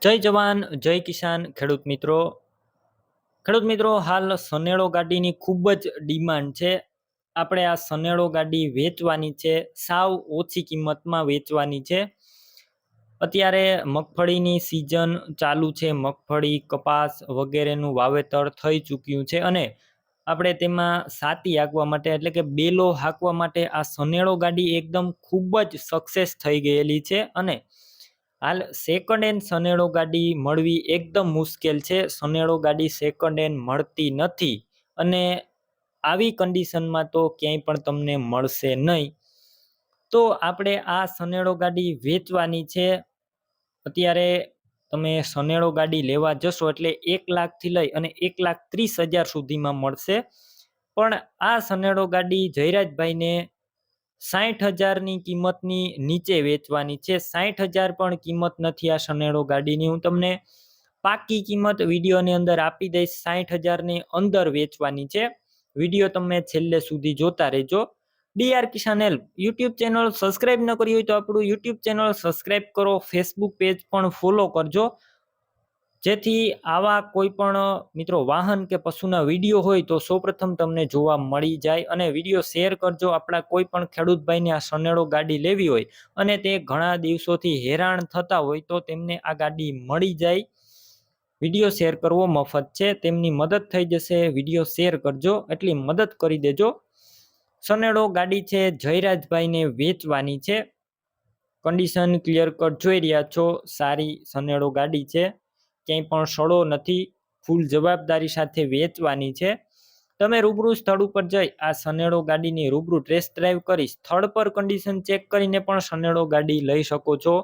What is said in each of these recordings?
જય જવાન જય કિસાન ખેડૂત મિત્રો હાલ સનેડો ગાડીની ખૂબ જ ડિમાન્ડ છે। આપણે આ સનેડો ગાડી વેચવાની છે, સાવ ઓછી કિંમતમાં વેચવાની છે। અત્યારે મગફળીની સિઝન ચાલુ છે, મગફળી કપાસ વગેરેનું વાવેતર થઈ ચૂક્યું છે અને આપણે તેમાં સાતી હાંકવા માટે એટલે કે બેલો હાંકવા માટે આ સનેડો ગાડી એકદમ ખૂબ જ સક્સેસ થઈ ગયેલી છે અને હાલ સેકન્ડ હેન્ડ સનેડો ગાડી મળવી એકદમ મુશ્કેલ છે। સનેડો ગાડી સેકન્ડ હેન્ડ મળતી નથી અને આવી કન્ડિશનમાં તો ક્યાંય પણ તમને મળશે નહીં। તો આપણે આ સનેડો ગાડી વેચવાની છે। અત્યારે તમે સનેડો ગાડી લેવા જશો એટલે 1 લાખથી લઈ અને 1,30,000 સુધીમાં મળશે। પણ આ સનેડો ગાડી જયરાજભાઈને 60,000ની કિંમતની નીચે વેચવાની છે। 60,000 પણ કિંમત નથી આ સનેડો ગાડીની। હું તમને પાકી કિંમત વિડીયોની અંદર આપી દઈશ। 60,000ની અંદર વેચવાની છે। વિડીયો તમે છેલ્લે સુધી જોતા રહેજો। D.R. કિસાન હેલ્પ યુટ્યુબ ચેનલ સબસ્ક્રાઇબ ન કરી હોય તો આપણું યુટ્યુબ ચેનલ સબસ્ક્રાઇબ કરો, ફેસબુક પેજ પણ ફોલો કરજો, જેથી આવા કોઈ પણ મિત્રો વાહન કે પશુના વિડીયો હોય તો સૌપ્રથમ તમને જોવા મળી જાય। અને વિડીયો શેર કરજો। આપણા કોઈ પણ ખેડૂત ભાઈને આ સનેડો ગાડી લેવી હોય અને તે ઘણા દિવસોથી હેરાન થતા હોય તો તેમને આ ગાડી મળી જાય। વિડીયો શેર કરવો મફત છે, તેમની મદદ થઈ જશે। વિડીયો શેર કરજો, એટલી મદદ કરી દેજો। સનેડો ગાડી છે, જયરાજભાઈને વેચવાની છે। કન્ડિશન ક્લિયર કટ જોઈ રહ્યા છો, સારી સનેડો ગાડી છે, ક્યાંય પણ સડો નથી, ફૂલ જવાબદારી સાથે વેચવાની છે। તમે રૂબરૂ સ્થળ ઉપર જઈ આ સનેડો ગાડીની રૂબરૂ ટેસ્ટ ડ્રાઈવ કરી સ્થળ પર કન્ડિશન ચેક કરીને પણ સનેડો ગાડી લઈ શકો છો।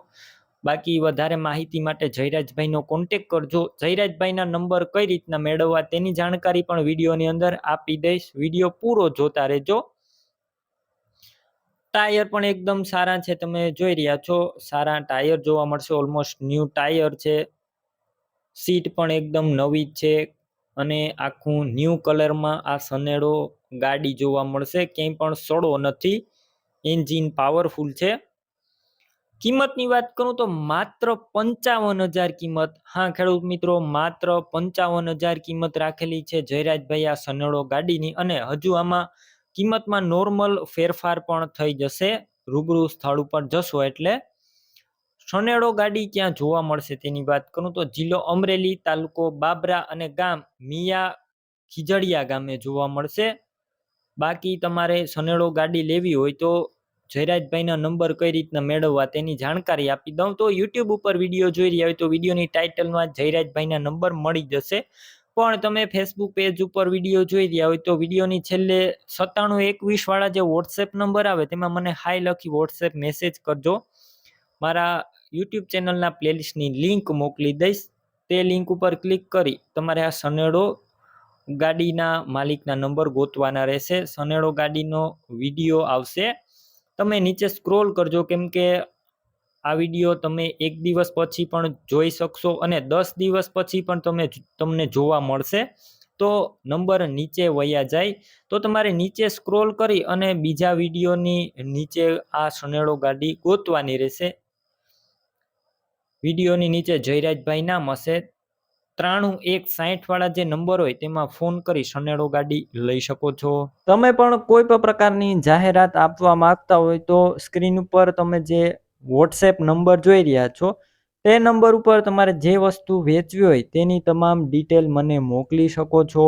બાકી વધારે માહિતી માટે જયરાજભાઈનો કોન્ટેક કરજો। જયરાજભાઈના નંબર કઈ રીતના મેળવવા તેની જાણકારી પણ વિડીયોની અંદર આપી દઈશ। વિડીયો પૂરો જોતા રહેજો। ટાયર પણ એકદમ સારા છે, તમે જોઈ રહ્યા છો, સારા ટાયર જોવા મળશે, ઓલમોસ્ટ ન્યૂ ટાયર છે। સીટ પણ એકદમ નવી છે અને આખું ન્યૂ કલરમાં આ સનેડો ગાડી જોવા મળશે, ક્યાંય પણ સડો નથી, એન્જિન પાવરફુલ છે। કિંમતની વાત કરું તો માત્ર 55,000 કિંમત। હા ખેડૂત મિત્રો, માત્ર 55,000 કિંમત રાખેલી છે જયરાજભાઈ આ સનેડો ગાડીની। અને હજુ આમાં કિંમતમાં નોર્મલ ફેરફાર પણ થઈ જશે રૂબરૂ સ્થળ ઉપર જશો એટલે। સનેડો ગાડી ક્યાં જોવા મળશે તેની વાત કરું તો જિલ્લો અમરેલી, તાલુકો બાબરા અને ગામ મિયા ખીજડીયા ગામે જોવા મળશે। બાકી તમારે સનેડો ગાડી લેવી હોય તો જયરાજભાઈના નંબર કઈ રીતના મેળવવા તેની જાણકારી આપી દઉં તો યુટ્યુબ ઉપર વિડીયો જોઈ રહ્યા હોય તો વિડીયોની ટાઇટલમાં જયરાજભાઈના નંબર મળી જશે। પણ તમે ફેસબુક પેજ ઉપર વિડીયો જોઈ રહ્યા હોય તો વિડીયોની છેલ્લે 9721 વાળા જે વોટ્સએપ નંબર આવે તેમાં મને હાય લખી વોટ્સએપ મેસેજ કરજો। મારા યુટ્યુબ ચેનલના પ્લેલિસ્ટની લિંક મોકલી દઈશ। તે લિંક ઉપર ક્લિક કરી તમારે આ સનેડો ગાડીના માલિકના નંબર ગોતવાના રહેશે। સનેડો ગાડીનો વિડીયો આવશે, તમે નીચે સ્ક્રોલ કરજો, કેમ કે આ વિડીયો તમે 1 દિવસ પછી પણ જોઈ શકશો અને 10 દિવસ પછી પણ તમને જોવા મળશે। તો નંબર નીચે વયા જાય તો તમારે નીચે સ્ક્રોલ કરી અને બીજા વિડીયોની નીચે આ સનેડો ગાડી ગોતવાની રહેશે। વિડીયોની નીચે જયરાજભાઈ નામ હશે, 93,160 વાળા જે નંબર હોય તેમાં ફોન કરી સનેડો ગાડી લઈ શકો છો। તમે પણ કોઈ પણ પ્રકારની જાહેરાત આપવા માંગતા હોય તો સ્ક્રીન ઉપર તમે જે વોટ્સએપ નંબર જોઈ રહ્યા છો તે નંબર ઉપર તમારે જે વસ્તુ વેચવી હોય તેની તમામ ડિટેલ મને મોકલી શકો છો।